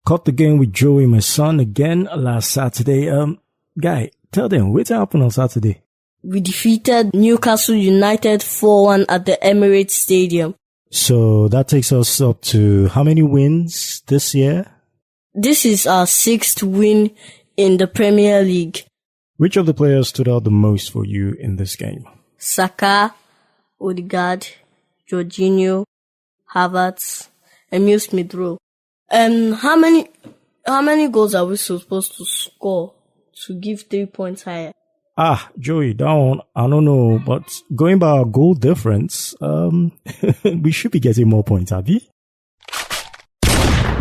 Caught the game with Joey, my son, again last Saturday. Guy, tell them, what happened on Saturday? We defeated Newcastle United 4-1 at the Emirates Stadium. So that takes us up to how many wins this year? This is our 6th win in the Premier League. Which of the players stood out the most for you in this game? Saka, Odegaard, Jorginho, Havertz, Emile Smith-Rowe. How many goals are we supposed to score to give 3 points higher? Joey, that one, I don't know, but going by our goal difference, we should be getting more points, Abby.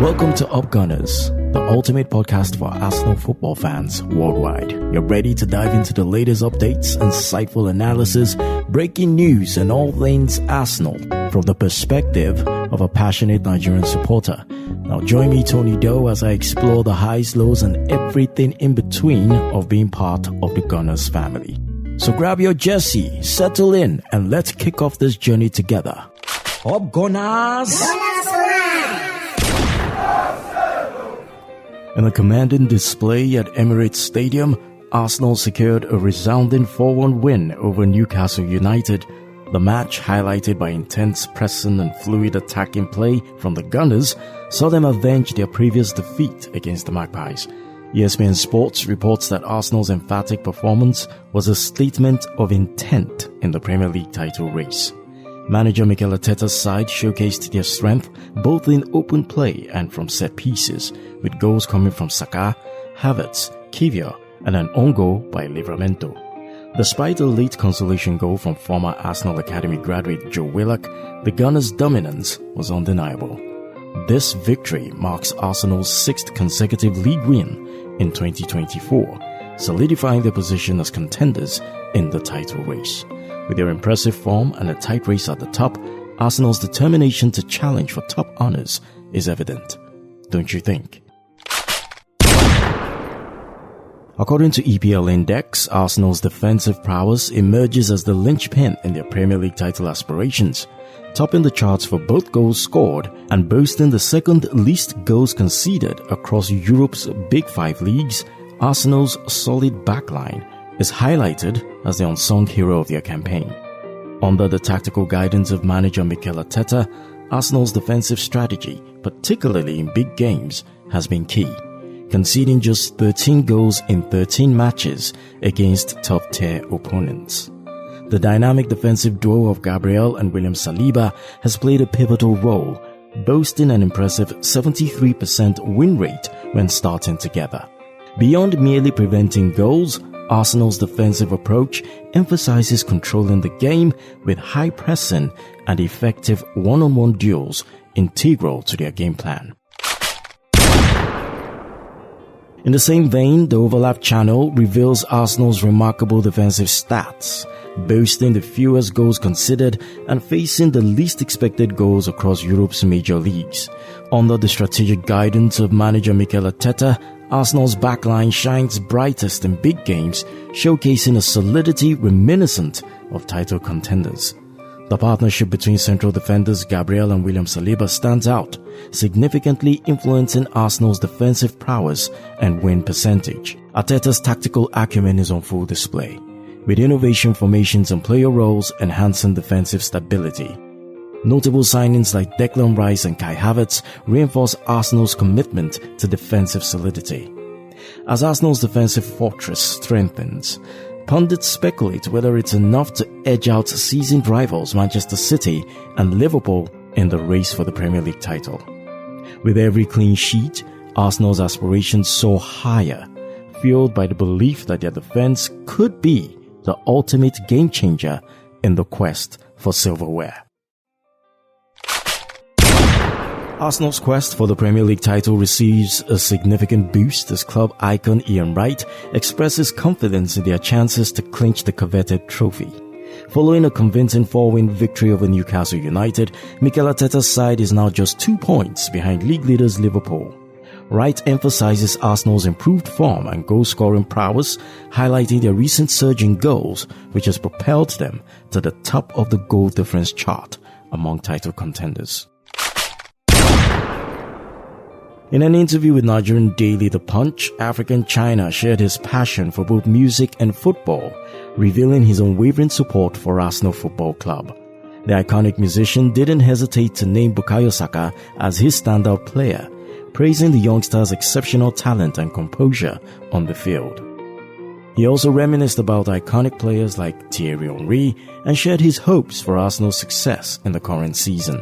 Welcome to Up Gunners, the ultimate podcast for Arsenal football fans worldwide. You're ready to dive into the latest updates, insightful analysis, breaking news, and all things Arsenal from the perspective of a passionate Nigerian supporter. Now join me, Tony Doe, as I explore the highs, lows, and everything in between of being part of the Gunners family. So grab your jersey, settle in, and let's kick off this journey together. Up Gunners! In a commanding display at Emirates Stadium, Arsenal secured a resounding 4-1 win over Newcastle United. The match, highlighted by intense pressing and fluid attacking play from the Gunners, saw them avenge their previous defeat against the Magpies. ESPN Sports reports that Arsenal's emphatic performance was a statement of intent in the Premier League title race. Manager Mikel Arteta's side showcased their strength both in open play and from set pieces, with goals coming from Saka, Havertz, Kivior, and an own goal by Livramento. Despite a late consolation goal from former Arsenal Academy graduate Joe Willock, the Gunners' dominance was undeniable. This victory marks Arsenal's 6th consecutive league win in 2024, solidifying their position as contenders in the title race. With their impressive form and a tight race at the top, Arsenal's determination to challenge for top honours is evident. Don't you think? According to EPL Index, Arsenal's defensive prowess emerges as the linchpin in their Premier League title aspirations, topping the charts for both goals scored and boasting the second least goals conceded across Europe's Big Five leagues. Arsenal's solid backline is highlighted as the unsung hero of their campaign. Under the tactical guidance of manager Mikel Arteta, Arsenal's defensive strategy, particularly in big games, has been key, conceding just 13 goals in 13 matches against top-tier opponents. The dynamic defensive duo of Gabriel and William Saliba has played a pivotal role, boasting an impressive 73% win rate when starting together. Beyond merely preventing goals, Arsenal's defensive approach emphasizes controlling the game with high pressing and effective one-on-one duels integral to their game plan. In the same vein, the overlap channel reveals Arsenal's remarkable defensive stats, boasting the fewest goals conceded and facing the least expected goals across Europe's major leagues. Under the strategic guidance of manager Mikel Arteta, Arsenal's backline shines brightest in big games, showcasing a solidity reminiscent of title contenders. The partnership between central defenders Gabriel and William Saliba stands out, significantly influencing Arsenal's defensive prowess and win percentage. Arteta's tactical acumen is on full display, with innovation formations and player roles enhancing defensive stability. Notable signings like Declan Rice and Kai Havertz reinforce Arsenal's commitment to defensive solidity. As Arsenal's defensive fortress strengthens, pundits speculate whether it's enough to edge out seasoned rivals Manchester City and Liverpool in the race for the Premier League title. With every clean sheet, Arsenal's aspirations soar higher, fueled by the belief that their defense could be the ultimate game changer in the quest for silverware. Arsenal's quest for the Premier League title receives a significant boost as club icon Ian Wright expresses confidence in their chances to clinch the coveted trophy. Following a convincing 4-win victory over Newcastle United, Mikel Arteta's side is now just 2 points behind league leaders Liverpool. Wright emphasizes Arsenal's improved form and goal-scoring prowess, highlighting their recent surge in goals, which has propelled them to the top of the goal difference chart among title contenders. In an interview with Nigerian daily The Punch, African China shared his passion for both music and football, revealing his unwavering support for Arsenal Football Club. The iconic musician didn't hesitate to name Bukayo Saka as his standout player, praising the youngster's exceptional talent and composure on the field. He also reminisced about iconic players like Thierry Henry and shared his hopes for Arsenal's success in the current season.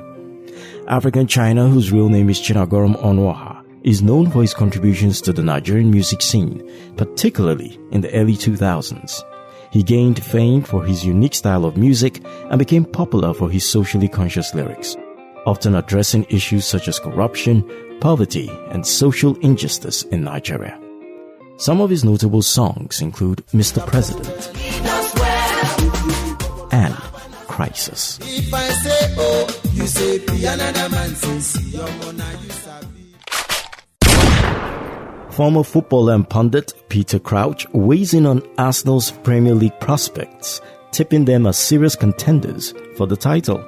African China, whose real name is Chinagorum Onwoha, is known for his contributions to the Nigerian music scene, particularly in the early 2000s. He gained fame for his unique style of music and became popular for his socially conscious lyrics, often addressing issues such as corruption, poverty, and social injustice in Nigeria. Some of his notable songs include Mr. President and Crisis. If I say oh, you say be another man since your mona you sabi. Former footballer and pundit Peter Crouch weighs in on Arsenal's Premier League prospects, tipping them as serious contenders for the title.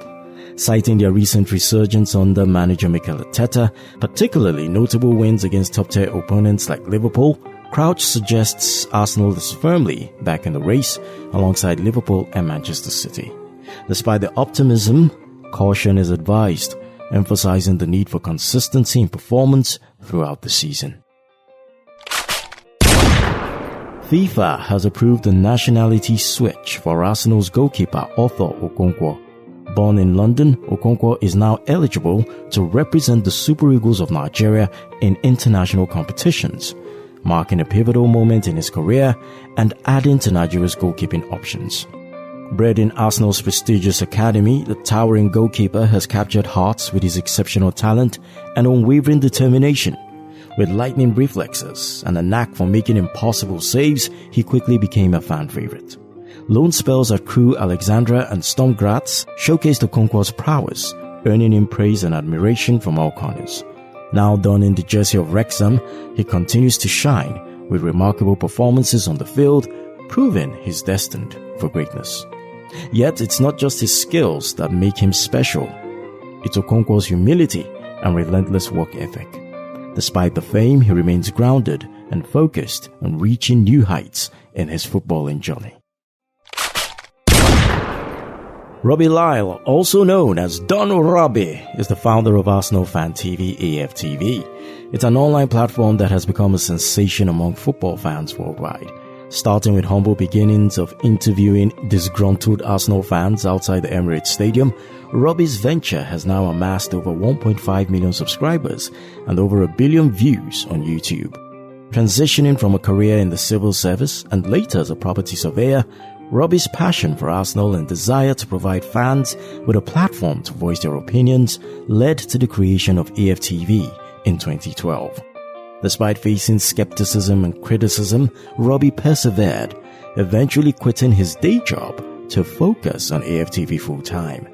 Citing their recent resurgence under manager Mikel Arteta, particularly notable wins against top-tier opponents like Liverpool, Crouch suggests Arsenal is firmly back in the race alongside Liverpool and Manchester City. Despite the optimism, caution is advised, emphasizing the need for consistency in performance throughout the season. FIFA has approved the nationality switch for Arsenal's goalkeeper Arthur Okonkwo. Born in London, Okonkwo is now eligible to represent the Super Eagles of Nigeria in international competitions, marking a pivotal moment in his career and adding to Nigeria's goalkeeping options. Bred in Arsenal's prestigious academy, the towering goalkeeper has captured hearts with his exceptional talent and unwavering determination. With lightning reflexes and a knack for making impossible saves, he quickly became a fan favorite. Loan spells at Crewe Alexandra and Sturm Graz showcased Okonkwo's prowess, earning him praise and admiration from all corners. Now donning the jersey of Wrexham, he continues to shine with remarkable performances on the field, proving he's destined for greatness. Yet it's not just his skills that make him special. It's Okonkwo's humility and relentless work ethic. Despite the fame, he remains grounded and focused on reaching new heights in his footballing journey. Robbie Lyle, also known as Don Robbie, is the founder of Arsenal Fan TV, AFTV. It's an online platform that has become a sensation among football fans worldwide. Starting with humble beginnings of interviewing disgruntled Arsenal fans outside the Emirates Stadium, Robbie's venture has now amassed over 1.5 million subscribers and over 1 billion views on YouTube. Transitioning from a career in the civil service and later as a property surveyor, Robbie's passion for Arsenal and desire to provide fans with a platform to voice their opinions led to the creation of AFTV in 2012. Despite facing skepticism and criticism, Robbie persevered, eventually quitting his day job to focus on AFTV full-time.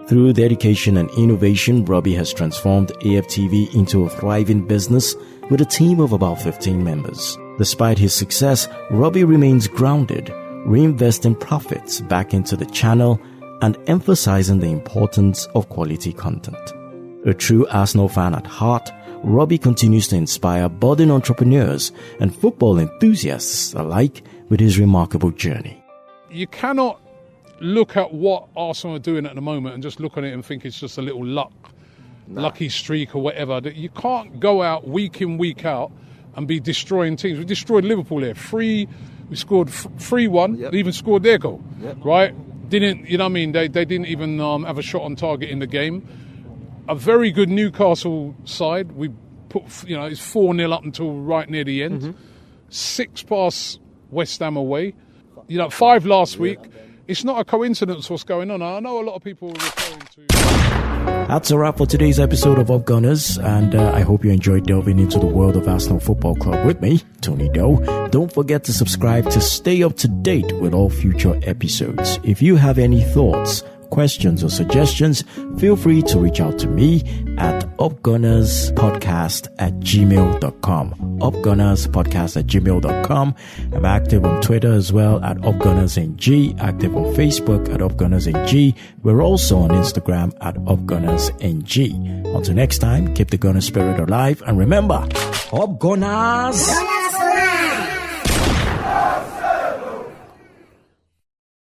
Through dedication and innovation, Robbie has transformed AFTV into a thriving business with a team of about 15 members. Despite his success, Robbie remains grounded, reinvesting profits back into the channel and emphasizing the importance of quality content. A true Arsenal fan at heart, Robbie continues to inspire budding entrepreneurs and football enthusiasts alike with his remarkable journey. You cannot look at what Arsenal are doing at the moment and just look at it and think it's just a little lucky streak or whatever. You can't go out week in, week out and be destroying teams. We destroyed Liverpool here. We scored 3-1. Yep. They even scored their goal. Yep. Right? Didn't, you know what I mean? They didn't even have a shot on target in the game. A very good Newcastle side. We put, it's 4-0 up until right near the end. Mm-hmm. 6 past West Ham away. 5 last week. It's not a coincidence what's going on. I know a lot of people are referring to... That's a wrap for today's episode of Up Gunners, and I hope you enjoyed delving into the world of Arsenal Football Club with me, Tony Doe. Don't forget to subscribe to stay up to date with all future episodes. If you have any thoughts, questions or suggestions, feel free to reach out to me at upgunnerspodcast@gmail.com. upgunnerspodcast@gmail.com. I'm active on Twitter as well at upgunnersng, active on Facebook at upgunnersng. We're also on Instagram at upgunnersng. Until next time, keep the gunner spirit alive, and remember, Up Gunners!